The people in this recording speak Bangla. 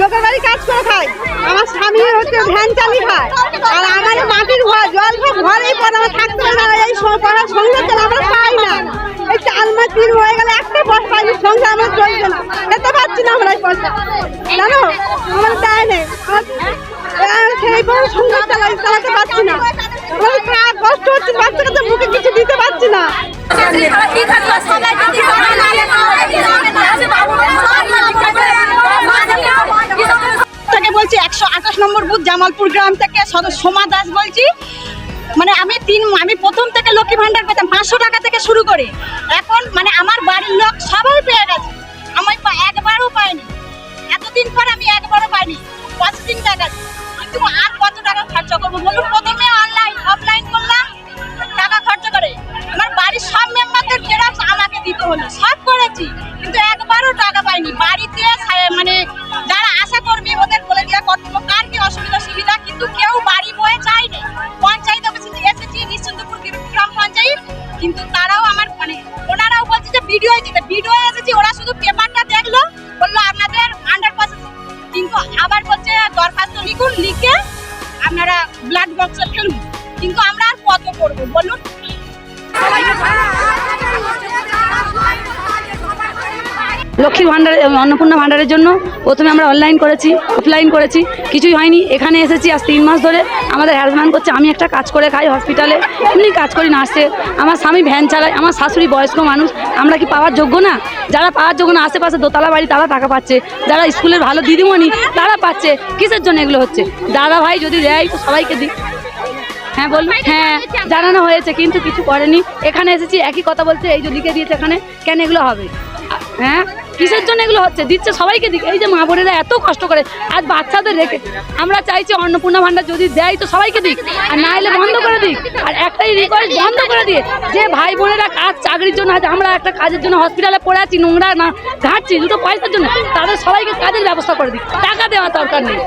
লোকের বাড়ি কাজ করে খাই, আমার স্বামী হচ্ছে ভ্যান চালিয়ে খায়, আর আমার মাটির ঘর জল ঘরেই পরে আমার থাকতে হয় না। এই সংসার আমরা পাই না, এই 4 মাস 3 হয়ে গেলে একটা পয়সা পাইনি, সংসার আমার চলছে না, খেতে পাচ্ছি না আমরা এই পয়সা, জানো আমার দেয় নেই, সেই পরে সংসার চালাতে পারছি না, কষ্ট হচ্ছে, বাচ্চাকে মুখে কিছু দিতে পারছি না। বলছি 128 নম্বর বুথ জামালপুর গ্রাম থেকে সোমা দাস বলছি। মানে আমি প্রথম থেকে লক্ষ্মী ভান্ডার পেতাম 500 টাকা থেকে শুরু করে, এখন মানে আমার বাড়ির লোক সবাই পেয়ে গেছে, আমি একবারও পাইনি, এতদিন পর আমি একবারও পাইনি, প্রসেসিং টাকা, কিন্তু আর কত টাকা খরচা করবো বলুন? প্রথমে অফলাইন করলাম টাকা খরচা করে, আমার বাড়ির সব মেম্বারদের জেরক্স আমাকে দিতে হলো, সব করেছি কিন্তু একবারও টাকা পাইনি। বাড়িতে মানে যারা আশা করবি ওদের বলে দেওয়া কর্তব্য, কার কি অসুবিধা সুবিধা, কিন্তু কেউ বাড়ি বয়ে যায়নি। পঞ্চায়েত অফিসে এসেছি, নিশ্চিন্তপুর গ্রাম পঞ্চায়েত, কিন্তু তারাও আমার মানে ওনারাও বলছে যে ভিডিও দিতে, ভিডিও এসেছি, ওরা শুধু পেপারটা দেখলো, বললো আপনাদের 100%, কিন্তু আবার বলছে দরখাস্ত লিখুন, লিখে আপনারা ব্লাড বক্সে ফেলুন, কিন্তু আমরা আর কত করবো বলুন? লক্ষ্মী ভান্ডারে অন্নপূর্ণা ভান্ডারের জন্য প্রথমে আমরা অনলাইন করেছি, অফলাইন করেছি, কিছুই হয়নি। এখানে এসেছি আজ 3 মাস ধরে, আমাদের হ্যারাসমেন্ট করছে। আমি একটা কাজ করে খাই হসপিটালে, এমনি কাজ করি না, আসছে আমার স্বামী ভ্যান চালায়, আমার শাশুড়ি বয়স্ক মানুষ, আমরা কি পাওয়ার যোগ্য না? যারা পাওয়ার যোগ্য না, আশেপাশে দোতলা বাড়ি তারা টাকা পাচ্ছে, যারা স্কুলের ভালো দিদিমণি তারা পাচ্ছে, কিসের জন্য এগুলো হচ্ছে? দাদা ভাই যদি দেয় তো সবাইকে দিই। হ্যাঁ বলুন, হ্যাঁ জানানো হয়েছে কিন্তু কিছু করেনি। এখানে এসেছি একই কথা বলছে, এই যে লিখে দিয়েছে এখানে, কেন এগুলো হবে? হ্যাঁ কিসের জন্য এগুলো হচ্ছে? দিচ্ছে সবাইকে দিক, এই যে মা বোনেরা এত কষ্ট করে আজ বাচ্চাদের রেখে, আমরা চাইছি অন্নপূর্ণা ভান্ডার যদি দেয় তো সবাইকে দিক, আর না এলে বন্ধ করে দিক। আর একটাই রিকোয়েস্ট, বন্ধ করে দিয়ে যে ভাই বোনেরা কাজ চাকরির জন্য, আজ আমরা একটা কাজের জন্য হসপিটালে পড়ে আছি, নোংরা না ঘাটছি দুটো পয়সার জন্য, তাদের সবাইকে কাজের ব্যবস্থা করে দিক, টাকা দেওয়ার দরকার নেই।